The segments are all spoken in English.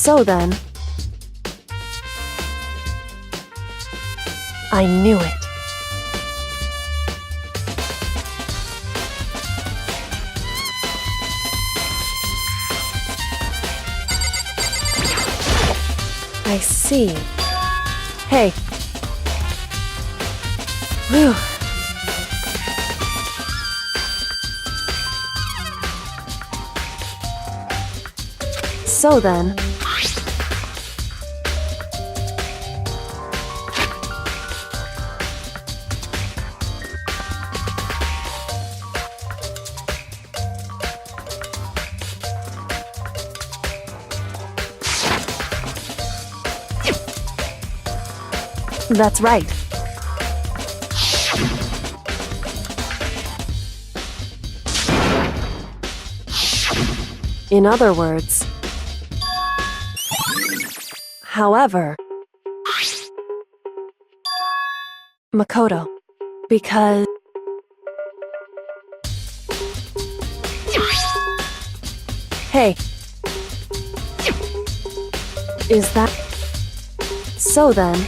So then... I knew it. I see. Hey. Whew. So then... That's right. In other words... However... Makoto. Because... Hey. Is that... So then...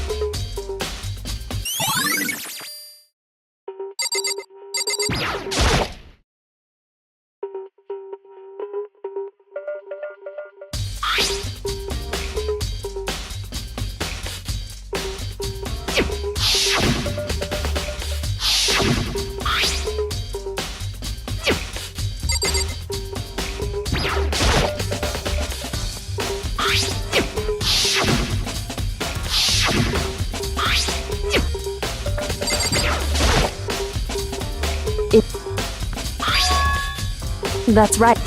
That's right.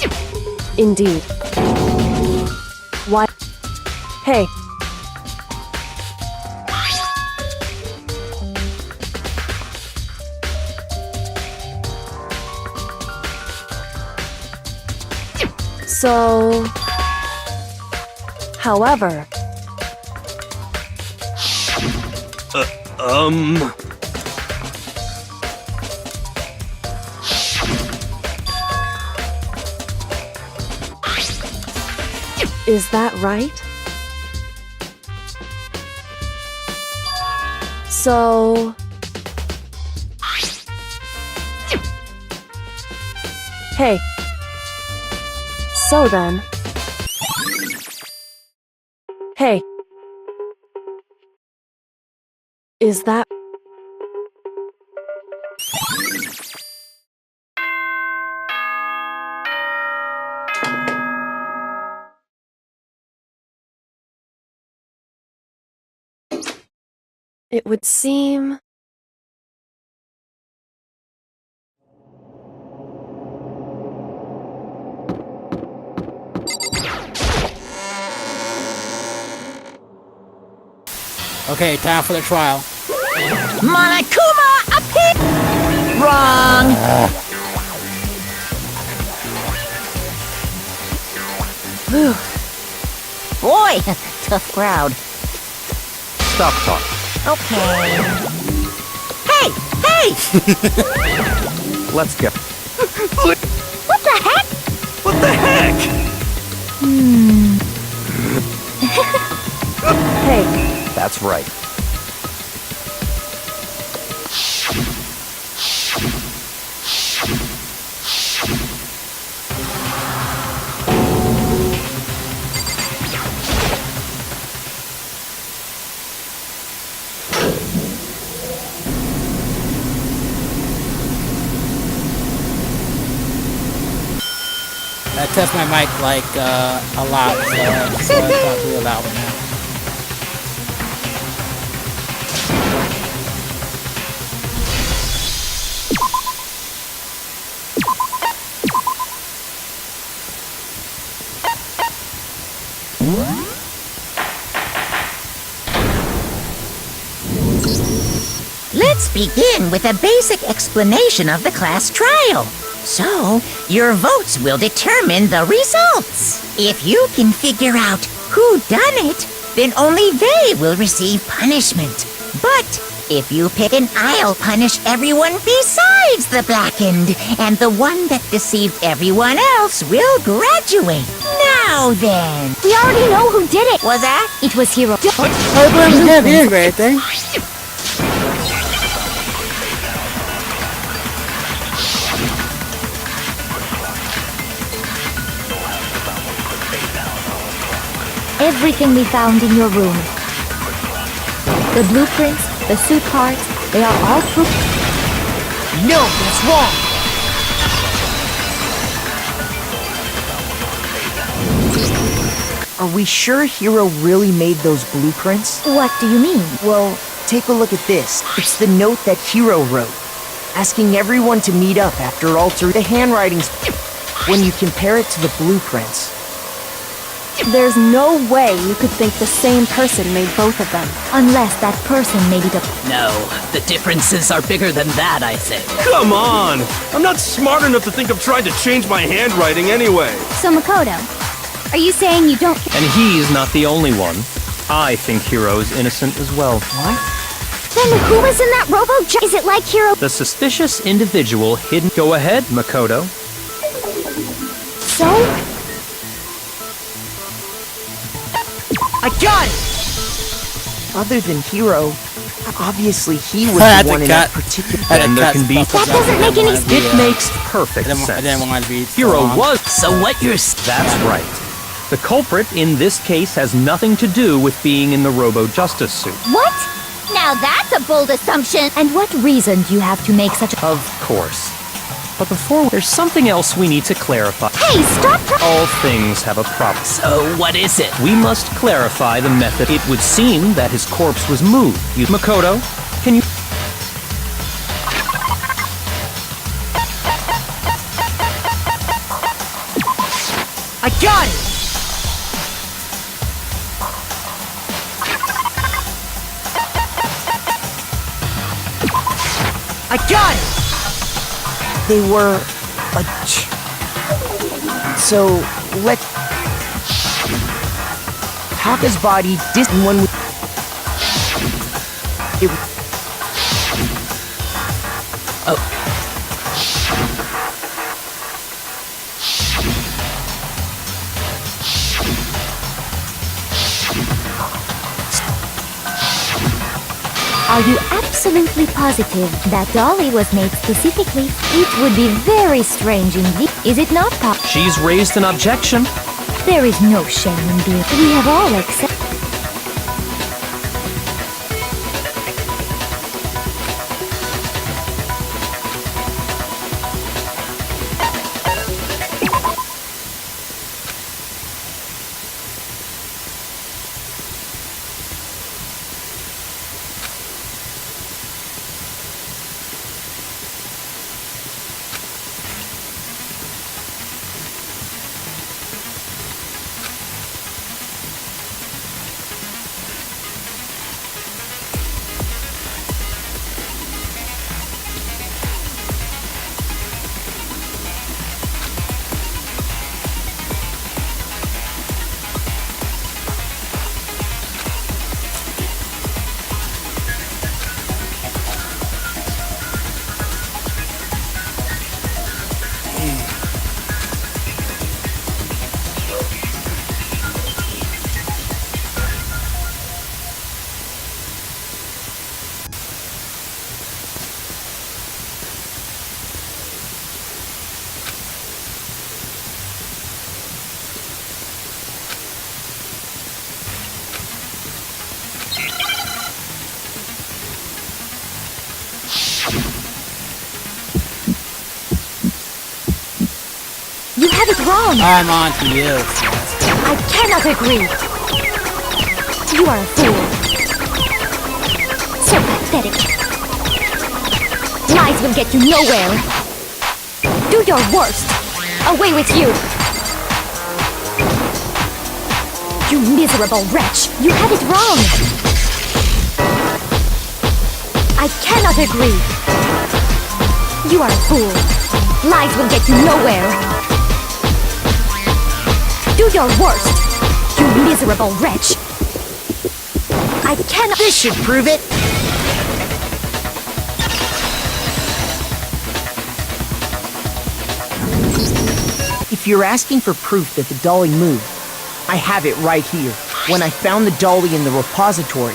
Indeed. Why? Hey. So... However... Is that right? So... Hey. So then... Hey. Is that... It would seem... Okay, time for the trial. Monokuma appear. Wrong. Boy, tough crowd. Stop talk. Okay. Hey, hey! Let's go. What the heck? What the heck? Hey. That's right. I test my mic like a lot, so I talk real loud now. Let's begin with a basic explanation of the class trial. So, your votes will determine the results. If you can figure out who done it, then only they will receive punishment. But if you pick an I'll punish everyone besides the blackened, and the one that deceived everyone else will graduate. Now then. We already know who did it. Was that? It was Hero. I blame him. He didn't do anything. Everything we found in your room. The blueprints, the suit parts, they are all proof. No, that's wrong. Are we sure Hero really made those blueprints? What do you mean? Well, take a look at this. It's the note that Hero wrote, asking everyone to meet up after altering the handwritings. When you compare it to the blueprints, There's no way you could think the same person made both of them. Unless that person made it up. No, the differences are bigger than that, I think. Come on! I'm not smart enough to think of trying to change my handwriting anyway. So Makoto, are you saying you don't And he's not the only one. I think Hero's innocent as well. what? Then who was in that Is it like Hero? The suspicious individual hidden. Go ahead, Makoto. So? I got it! Other than Hero, obviously he was I had the to one in cut. that particular... I had to And there cut can be- stuff That doesn't make any sense. It makes perfect I didn't sense. want to be so Hero long. was. So what you're That's right. The culprit in this case has nothing to do with being in the Robo-Justice suit. What? Now that's a bold assumption. And what reason do you have to make such a... Of course. But before, there's something else we need to clarify. Hey, stop! All things have a problem. So what is it? We must clarify the method. It would seem that his corpse was moved. Makoto, can you... I got it! I got it! They were a So, let Taka's body when we... It... Are you absolutely positive that Dolly was made specifically? It would be very strange indeed. Is it not, Pop? She's raised an objection. There is no shame in being... We have all accepted... You have it wrong! I'm on to you. I cannot agree! You are a fool. So pathetic. Lies will get you nowhere. Do your worst. Away with you! You miserable wretch! You have it wrong! I cannot agree! You are a fool. Lies will get you nowhere. Do your worst, you miserable wretch! I cannot... This should prove it! If you're asking for proof that the dolly moved, I have it right here. When I found the dolly in the repository,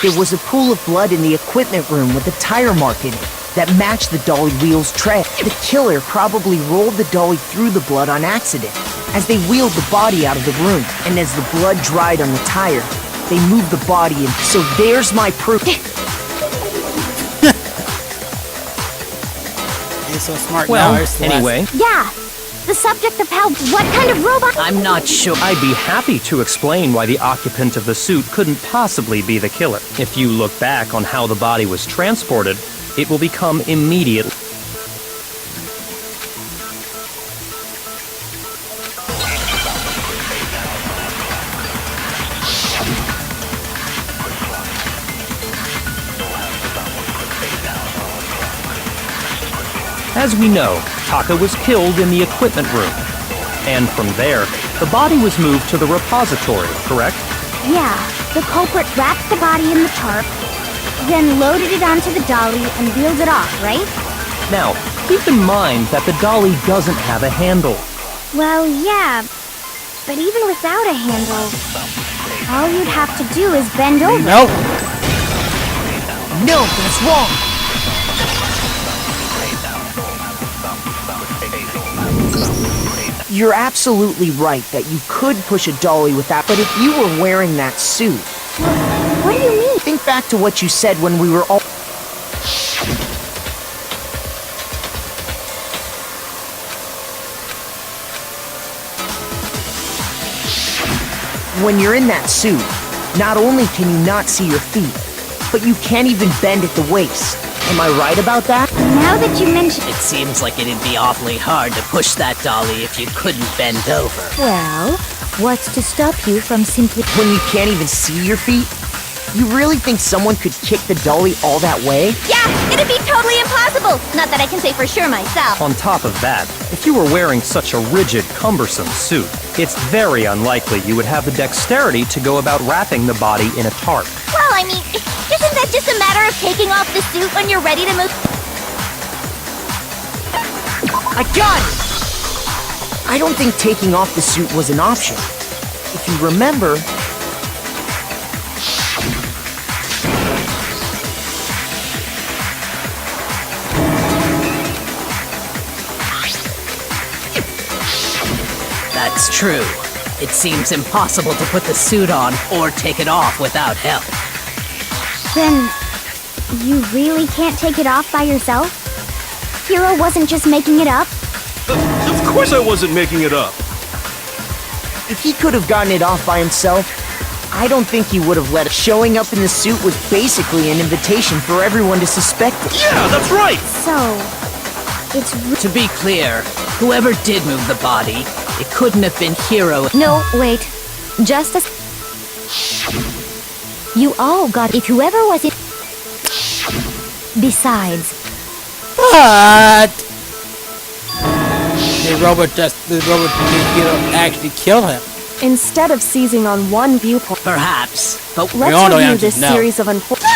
there was a pool of blood in the equipment room with a tire mark in it that matched the dolly wheel's tread. The killer probably rolled the dolly through the blood on accident as they wheeled the body out of the room, and as the blood dried on the tire, they moved the body in. So there's my proof. He's so smart Well, now. Celeste. anyway, Yeah, the subject of how what kind of robot? I'm not sure. I'd be happy to explain why the occupant of the suit couldn't possibly be the killer. If you look back on how the body was transported, it will become immediate. As we know, Taka was killed in the equipment room. And from there, the body was moved to the repository, correct? Yeah, the culprit wrapped the body in the tarp, then loaded it onto the dolly and wheeled it off, right? Now, keep in mind that the dolly doesn't have a handle. Well, yeah, but even without a handle, all you'd have to do is bend over. Nope. No, that's wrong. You're absolutely right that you could push a dolly without, but if you were wearing that suit, What do you mean? think back to what you said when we were all... When you're in that suit, not only can you not see your feet, but you can't even bend at the waist. Am I right about that? Now that you mention It seems like it'd be awfully hard to push that dolly if you couldn't bend over. well, what's to stop you from simply... When you can't even see your feet? You really think someone could kick the dolly all that way? Yeah, it'd be totally impossible! Not that I can say for sure myself. On top of that, if you were wearing such a rigid, cumbersome suit, it's very unlikely you would have the dexterity to go about wrapping the body in a tarp. Well, I mean, isn't that just a matter of taking off the suit when you're ready to move? I got it! I don't think taking off the suit was an option. If you remember... That's true. It seems impossible to put the suit on or take it off without help. Then, you really can't take it off by yourself? Hiro wasn't just making it up? Of course I wasn't making it up. If he could have gotten it off by himself, I don't think he would have let it. Showing up in the suit was basically an invitation for everyone to suspect it. Yeah, that's right! So, it's To be clear, whoever did move the body, it couldn't have been Hiro. No, wait. Just as... You all got... If whoever was it... Besides, But the robot didn't actually kill him. Instead of seizing on one viewpoint, Perhaps, but let's all know the review answer this is no. series of unfortunate...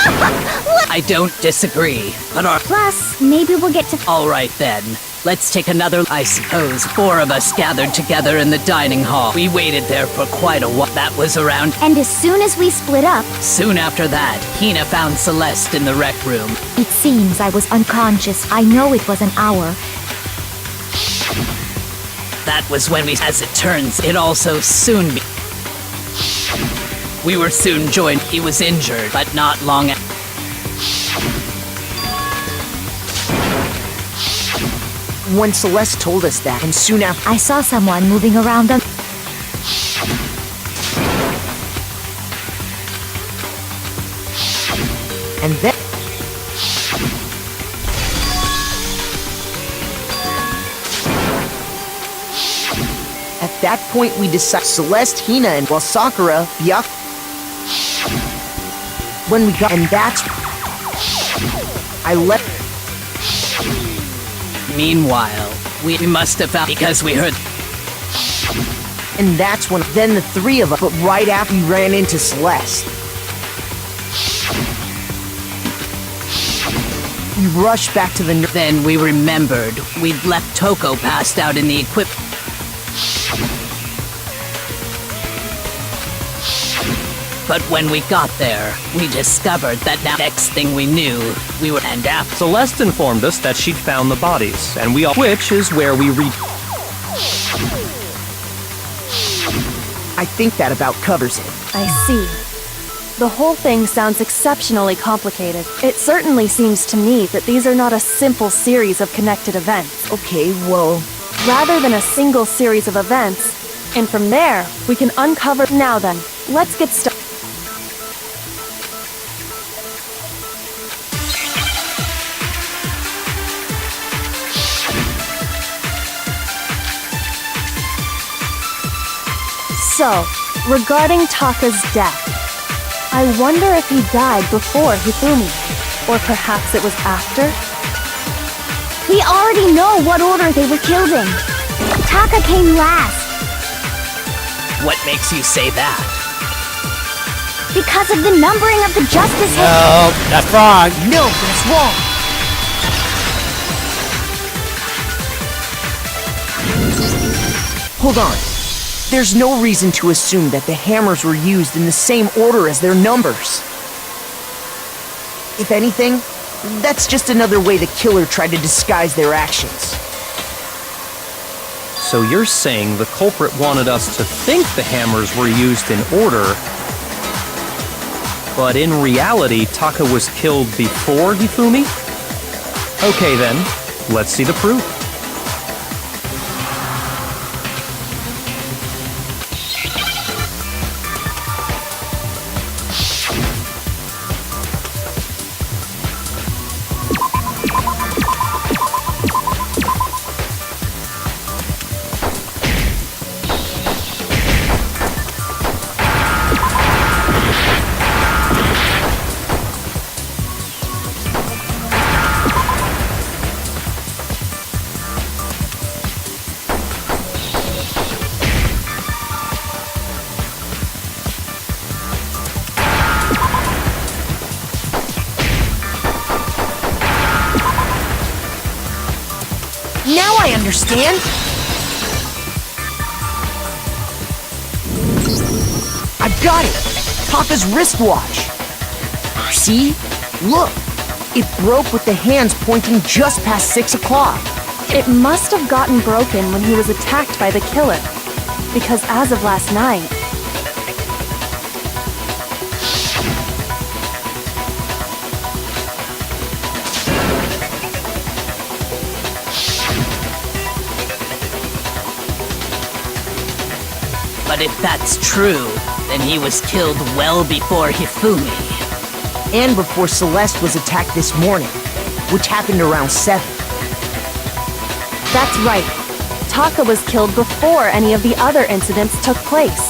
I don't disagree. But plus, maybe we'll get to... all right then. Let's take another. I suppose 4 of us gathered together in the dining hall. We waited there for quite a while. That was around. And as soon as we split up, Soon after that, Hina found Celeste in the rec room. it seems I was unconscious. I know it was an hour. That was when we, as it turns, it also soon be. We were soon joined. He was injured, but not long. When Celeste told us that, and soon after... I saw someone moving around them. And then... At that point, we decided Celeste, Hina, and well, Sakura, Byaku. When we got... And that's... I left... Meanwhile, we must have found because we heard. And that's when... Then the 3 of us... But right after we ran into Celeste. We rushed back to the... Then we remembered we'd left Toko passed out in the equip. But when we got there, we discovered that the next thing we knew, we were and after. Celeste informed us that she'd found the bodies, and we all, which is where we I think that about covers it. I see. The whole thing sounds exceptionally complicated. It certainly seems to me that these are not a simple series of connected events, Okay, well, rather than a single series of events. And from there, we can uncover. Now then, let's get started. So, regarding Taka's death, I wonder if he died before Hifumi, or perhaps it was after? We already know what order they were killed in. Taka came last What makes you say that? because of the numbering of the justice hand. No, that's wrong. no, that's wrong. Hold on. There's no reason to assume that the hammers were used in the same order as their numbers. If anything, that's just another way the killer tried to disguise their actions. So you're saying the culprit wanted us to think the hammers were used in order, but in reality, Taka was killed before Hifumi? Okay then, let's see the proof. Now I understand. I've got it. Taka's wristwatch. See? Look. It broke with the hands pointing just past 6 o'clock. It must have gotten broken when he was attacked by the killer, because as of last night, But if that's true, then he was killed well before Hifumi. And before Celeste was attacked this morning, which happened around 7. that's right. Taka was killed before any of the other incidents took place.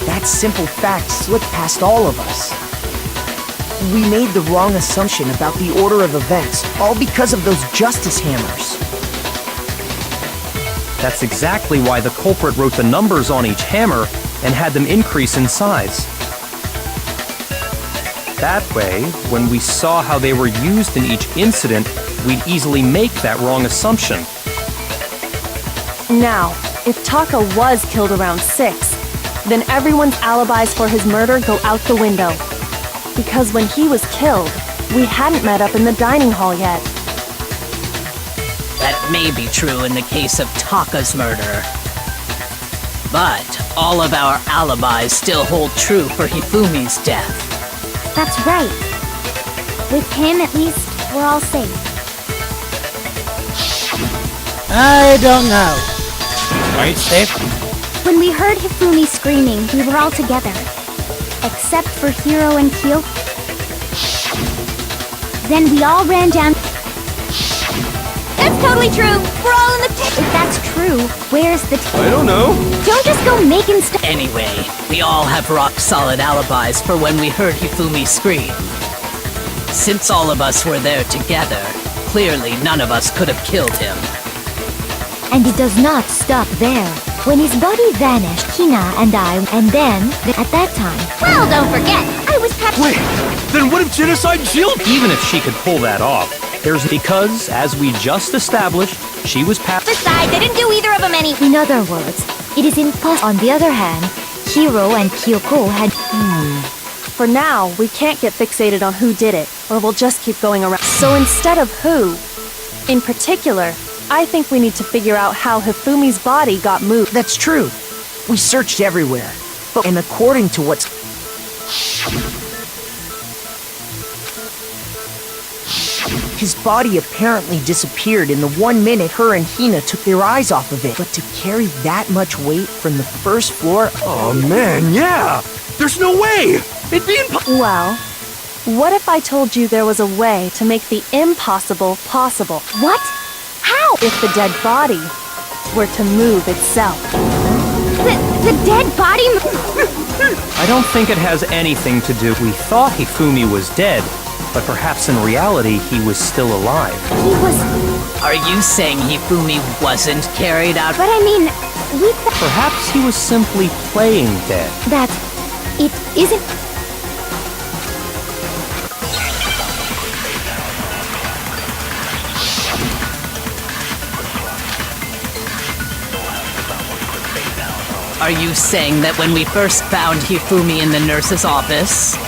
That simple fact slipped past all of us. We made the wrong assumption about the order of events, all because of those justice hammers. That's exactly why the culprit wrote the numbers on each hammer and had them increase in size. That way, when we saw how they were used in each incident, we'd easily make that wrong assumption. Now, if Taka was killed around 6, then everyone's alibis for his murder go out the window. Because when he was killed, we hadn't met up in the dining hall yet. That may be true in the case of Taka's murder. But all of our alibis still hold true for Hifumi's death. That's right. With him, at least, we're all safe. I don't know. Are you safe? When we heard Hifumi screaming, we were all together. Except for Hiro and Kyo. Then we all ran down. That's totally true! We're all in the pit! If that's true, where's the I don't know. Don't just go making stuff. Anyway, we all have rock-solid alibis for when we heard Hifumi scream. Since all of us were there together, clearly none of us could have killed him. And it does not stop there. When his body vanished, Hina and I, and then, at that time... Well, don't forget, I was Wait, then what if genocide and Jill? Even if she could pull that off, there's because, as we just established, she was Besides, I didn't do either of them any... In other words, it is impossible. On the other hand, Hiro and Kyoko had... For now, we can't get fixated on who did it, or we'll just keep going around. So instead of who, in particular, I think we need to figure out how Hifumi's body got moved. That's true. We searched everywhere. And according to what's... His body apparently disappeared in the 1 minute her and Hina took their eyes off of it. But to carry that much weight from the first floor... Oh man, yeah! There's no way! It'd be impossible. Well, what if I told you there was a way to make the impossible possible? What? How? If the dead body were to move itself. The dead body... I don't think it has anything to do. We thought Hifumi was dead, but perhaps in reality he was still alive. He was... Are you saying Hifumi wasn't carried out? But I mean, we Perhaps he was simply playing dead. that it isn't... Are you saying that when we first found Hifumi in the nurse's office,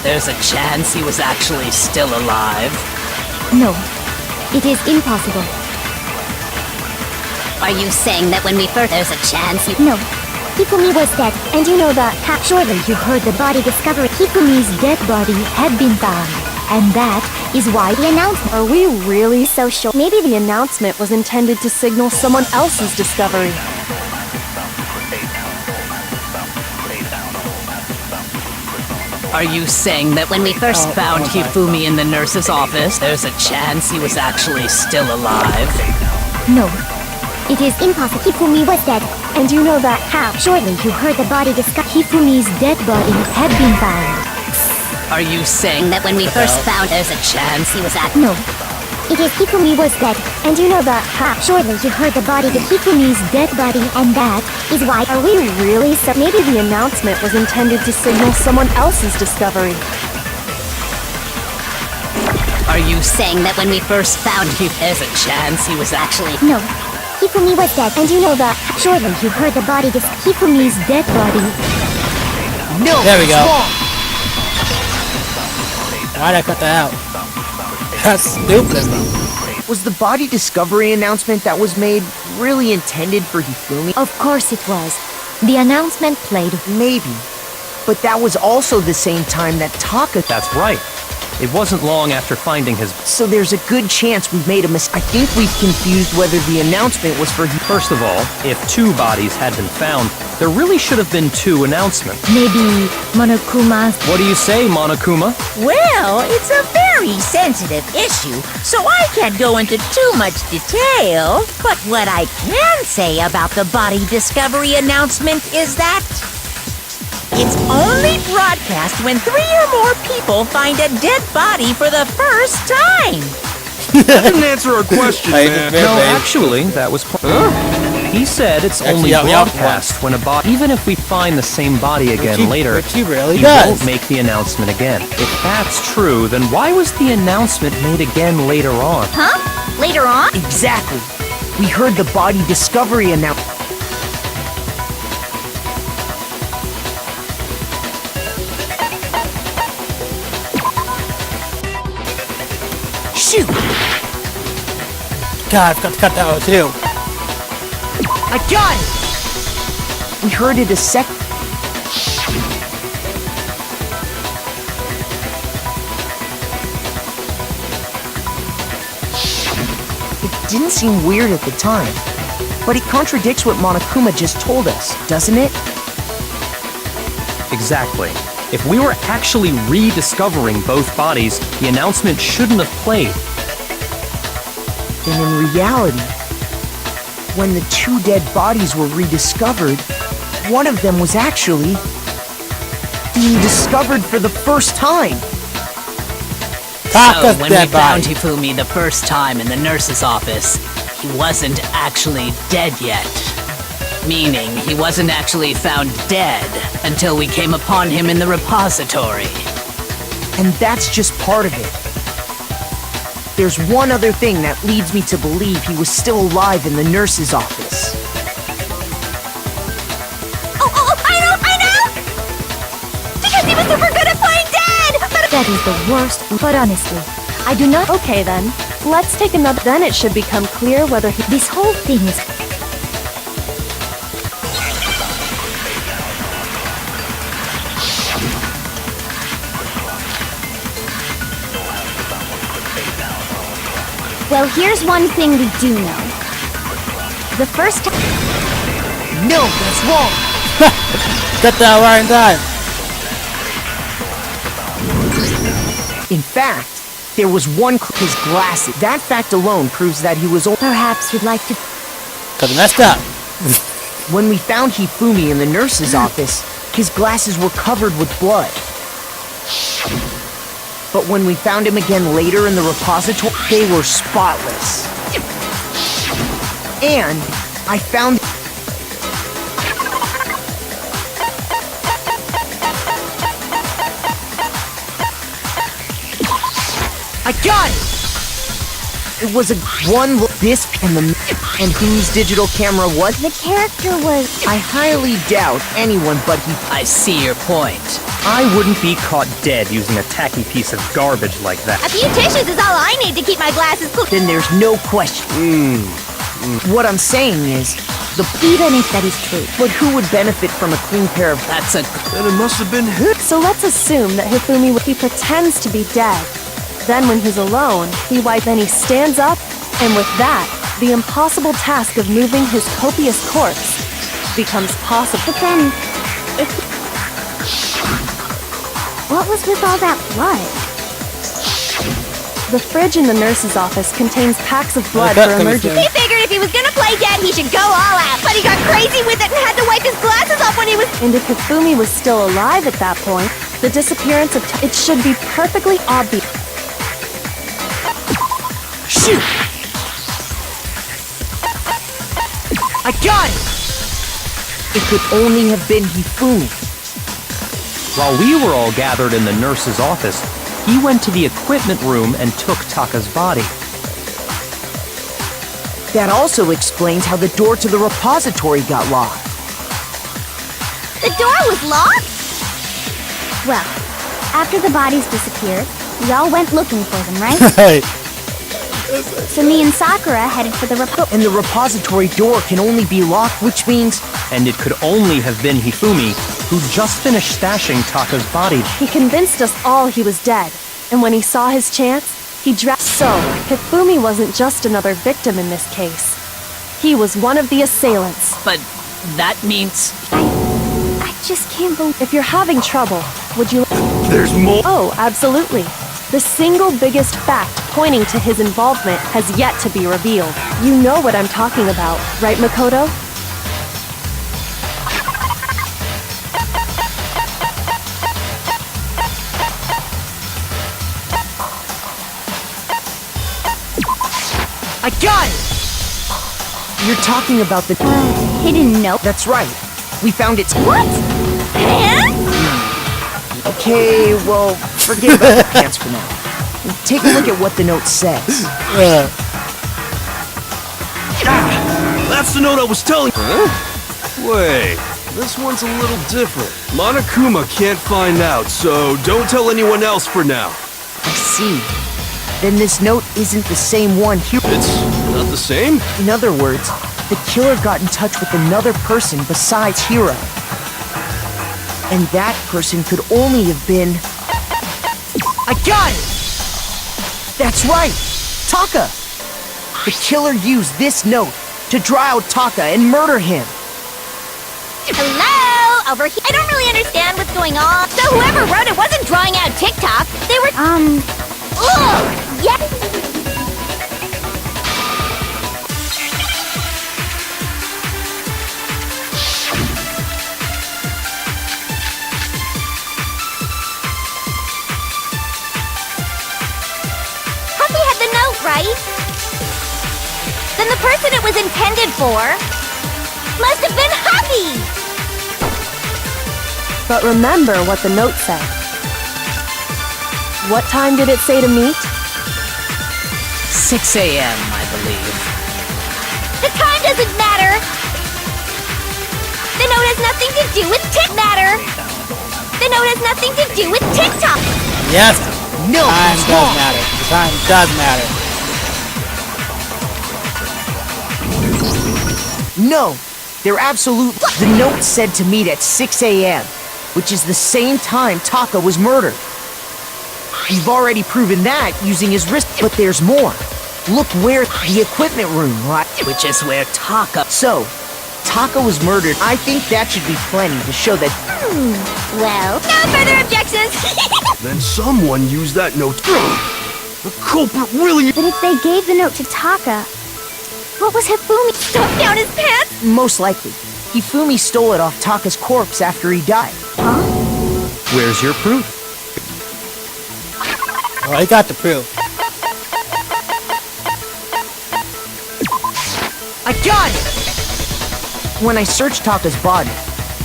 there's a chance he was actually still alive? No. It is impossible. Are you saying that when we first... There's a chance you... No. Hifumi was dead, and you know that... Surely you heard the body discovery. Hifumi's dead body had been found. And that is why the announcement... Are we really so sure? Maybe the announcement was intended to signal someone else's discovery. Are you saying that when we first found Hifumi in the nurse's office, there's a chance he was actually still alive? No. It is impossible. Hifumi was dead. And you know that how? Surely you heard the body discovery. Hifumi's dead body had been found. Are you saying that when we first found there's a chance he was at... No. It is Hifumi was dead. And you know that how? Surely you heard the body, the Hifumi's dead body, and that is why... Are we really so... Maybe the announcement was intended to signal someone else's discovery. Are you saying that when we first found him, there's a chance he was actually... No. Hifumi was dead, and you know that... Surely you heard the body, this Hifumi's dead body. No! There we go. Wrong. Why'd I cut that out? That's stupid as well. Was the body discovery announcement that was made really intended for Hifumi? Of course it was. The announcement played... Maybe. But that was also the same time that Taka... That's right. It wasn't long after finding his... So there's a good chance we've made a mistake. I think we've confused whether the announcement was for... First of all, if 2 bodies had been found, there really should have been 2 announcements. Maybe Monokuma's... What do you say, Monokuma? Well, it's a very sensitive issue, so I can't go into too much detail. But what I can say about the body discovery announcement is that it's only broadcast when 3 or more people find a dead body for the first time. That didn't answer our question, man. No, actually, that was... He said it's only broadcast when a body... Even if we find the same body again later, Which he really you does. won't make the announcement again. If that's true, then why was the announcement made again later on? Huh? Later on? Exactly. We heard the body discovery announcement. Shoot! God, I forgot to cut that out too. I got it! We heard it a sec... It didn't seem weird at the time, but it contradicts what Monokuma just told us, doesn't it? Exactly. If we were actually rediscovering both bodies, the announcement shouldn't have played. Then in reality, when the 2 dead bodies were rediscovered, one of them was actually being discovered for the first time. So, when we found Hifumi the first time in the nurse's office, he wasn't actually dead yet. Meaning, he wasn't actually found dead until we came upon him in the repository. And that's just part of it. There's one other thing that leads me to believe he was still alive in the nurse's office. Oh, I know That is the worst, but honestly, I do not. Okay then, let's take another. Then it should become clear whether he. This whole thing is. Well, here's one thing we do know. The first time. No, that's wrong. Got that right in time. In fact, there was his glasses. That fact alone proves that he was. Perhaps you'd like to. Cause I messed up. When we found Hifumi in the nurse's office, his glasses were covered with blood. But when we found him again later in the repository, they were spotless. And I found. I got it! It was a one look this and whose digital camera was? The character was. I highly doubt anyone but he. I see your point. I wouldn't be caught dead using a tacky piece of garbage like that. A few tissues is all I need to keep my glasses cool. Then there's no question. What I'm saying is, Even if that is true. but who would benefit from a clean pair of? That's a. And it must have been him. So let's assume that Hifumi he pretends to be dead. Then when he's alone, then he stands up, and with that, the impossible task of moving his copious corpse becomes possible. But then. What was with all that blood? The fridge in the nurse's office contains packs of blood cut for comes emergency. in. He figured if he was gonna play dead, he should go all out. But he got crazy with it and had to wipe his glasses off when he was. And if Hifumi was still alive at that point, the disappearance of it should be perfectly obvious. Shoot! I got it! It could only have been Hifumi. While we were all gathered in the nurse's office, he went to the equipment room and took Taka's body. That also explains how the door to the repository got locked. The door was locked? Well, after the bodies disappeared, we all went looking for them, right? Hey. So me and Sakura headed for the And the repository door can only be locked, which means... And it could only have been Hifumi, who just finished stashing Taka's body. He convinced us all he was dead, and when he saw his chance, he dragged. So, Hifumi wasn't just another victim in this case. He was one of the assailants. But that means. I just can't believe. If you're having trouble, would you... There's more. Oh, absolutely. The single biggest fact pointing to his involvement has yet to be revealed. You know what I'm talking about, right, Makoto? I got it! You're talking about the... Hidden note. That's right. We found it... What? Pants? Okay, well, forget about the pants for now. Take a look at what the note says. That's the note I was telling you. Huh? Wait, this one's a little different. Monokuma can't find out, so don't tell anyone else for now. I see. Then this note isn't the same one here. It's not the same? In other words, the killer got in touch with another person besides Hiro. And that person could only have been... I got it! That's right! Taka! The killer used this note to draw out Taka and murder him. Hello? Over here. I don't really understand what's going on. So whoever wrote it wasn't drawing out TikTok. They were... Ugh! Yeah! Happy had the note, right? Then the person it was intended for must have been Happy! But remember what the note said. What time did it say to meet? 6 a.m., I believe. The time doesn't matter! The note has nothing to do with TikTok! The note has nothing to do with TikTok! Yes. No, Time it's does wrong. matter. The time does matter. No, they're absolute. The note said to meet at 6 a.m., which is the same time Taka was murdered. You've already proven that using his wrist, but there's more. Look where the equipment room, right? Which is where Taka. So, Taka was murdered. I think that should be plenty to show that. Well, no further objections. Then someone used that note. The culprit really. But if they gave the note to Taka, what was Hifumi? Stuffed down his pants? Most likely, Hifumi stole it off Taka's corpse after he died. Where's your proof? Oh, I got the proof. I got it! When I searched Taka's body,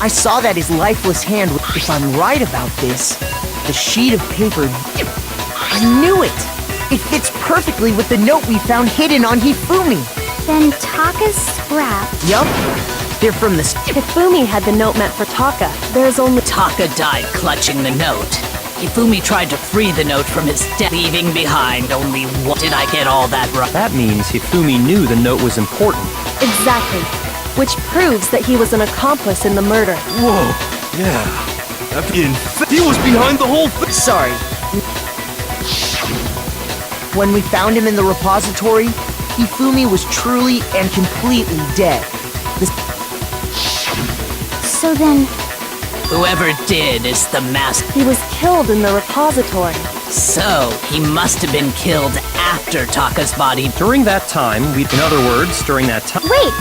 I saw that his lifeless hand, if I'm right about this, the sheet of paper. I knew it! It fits perfectly with the note we found hidden on Hifumi. Then Taka's scrap. Yup, they're from the. Hifumi had the note meant for Taka. There's only Taka died clutching the note. Hifumi tried to free the note from his death, leaving behind only what. Did I get all that right? That means Hifumi knew the note was important. exactly, which proves that he was an accomplice in the murder. Whoa, yeah. He was behind the whole thing. Sorry. When we found him in the repository, Hifumi was truly and completely dead. So then, Whoever did is the master. He was killed in the repository. So, he must have been killed after Taka's body. During that time, in other words, during that time. wait!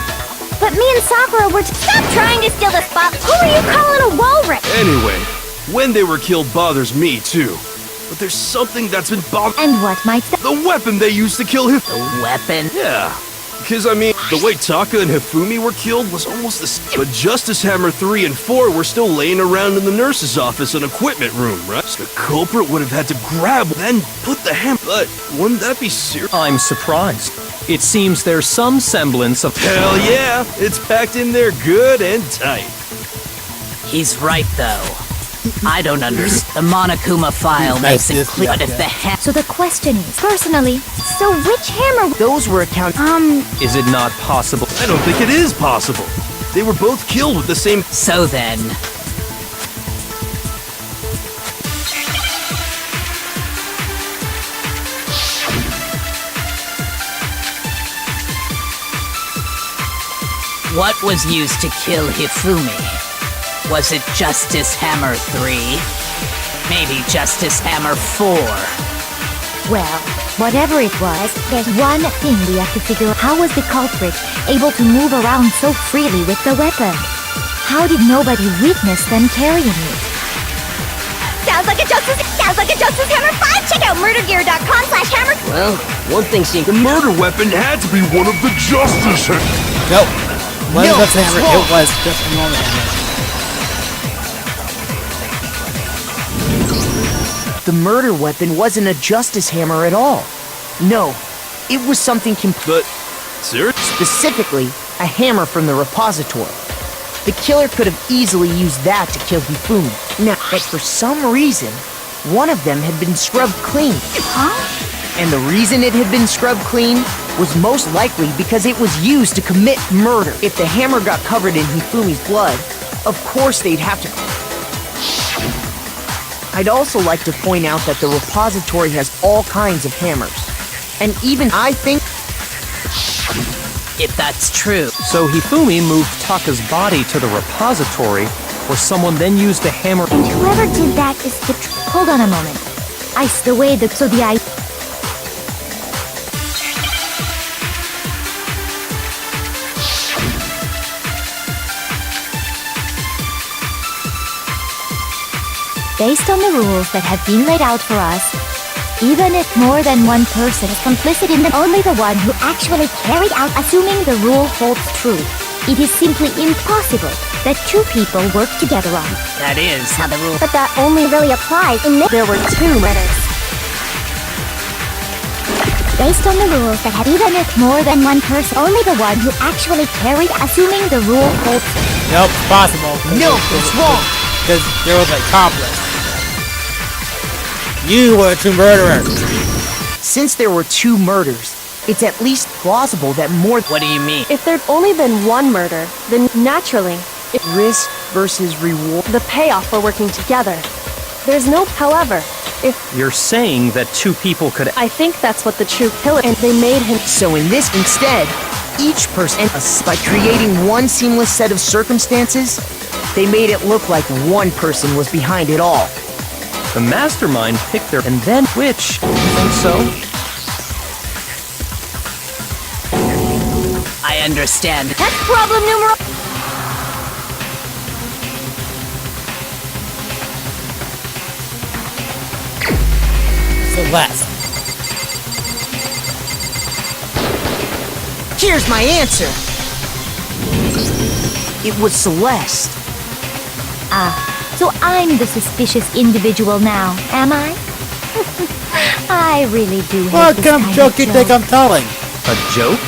But me and Sakura were Stop trying to steal the spot! Who are you calling a walrus? Anyway, when they were killed bothers me too. But there's something that's been bothering. And what might that? The weapon they used to kill him. Weapon? Yeah. Because, I mean, the way Taka and Hifumi were killed was almost the same. But Justice Hammer 3 and 4 were still laying around in the nurse's office and equipment room, right? So the culprit would have had to grab, then put the hammer. But wouldn't that be serious? I'm surprised. It seems there's some semblance of. Hell yeah! It's packed in there good and tight. He's right, though. I don't understand. The Monokuma file makes it clear, but if the So the question is, personally, so which hammer? Those were account. Is it not possible? I don't think it is possible. They were both killed with the same. So then, what was used to kill Hifumi? Was it Justice Hammer 3? Maybe Justice Hammer 4? Well, whatever it was, there's one thing we have to figure out. How was the culprit able to move around so freely with the weapon? How did nobody witness them carrying it? Sounds like a Justice Hammer 5! Check out murdergear.com/hammer. Well, one thing seems... The murder weapon had to be one of the Justice Hammers. Nope. Wasn't No, just a hammer, it's wrong. it was just a normal hammer. The murder weapon wasn't a justice hammer at all. No, it was something But, seriously? specifically a hammer from the repository. The killer could have easily used that to kill Hifumi. Now, but for some reason, one of them had been scrubbed clean. And the reason it had been scrubbed clean was most likely because it was used to commit murder. If the hammer got covered in Hifumi's blood, of course they'd have to... I'd also like to point out that the repository has all kinds of hammers. And even I think... If that's true, So Hifumi moved Taka's body to the repository, where someone then used a hammer. And whoever did that is the Hold on a moment. The way the... So the I... Based on the rules that have been laid out for us, even if more than one person is complicit in only the one who actually carried out, assuming the rule holds true, it is simply impossible that two people work together on it. that is how the rule... But that only really applies in this. There were two murders. Based on the rules that have even if more than one person, only the one who actually carried, assuming the rule holds. Nope, it's possible. No, it's wrong. Because there was an accomplice. You were two murderers. Since there were 2 murders, it's at least plausible that more What do you mean? If there'd only been one murder, then naturally, risk versus reward. the payoff for working together. There's no however. If You're saying that 2 people could. I think that's what the true killer, and they made him. So in this, instead, each person, by creating one seamless set of circumstances, they made it look like one person was behind it all. The mastermind picked their. And then which? You think so? I understand. That's problem numero. Celeste. Here's my answer. It was Celeste. So I'm the suspicious individual now, am I? I really do hate What this kind of joke you think I'm telling? A joke?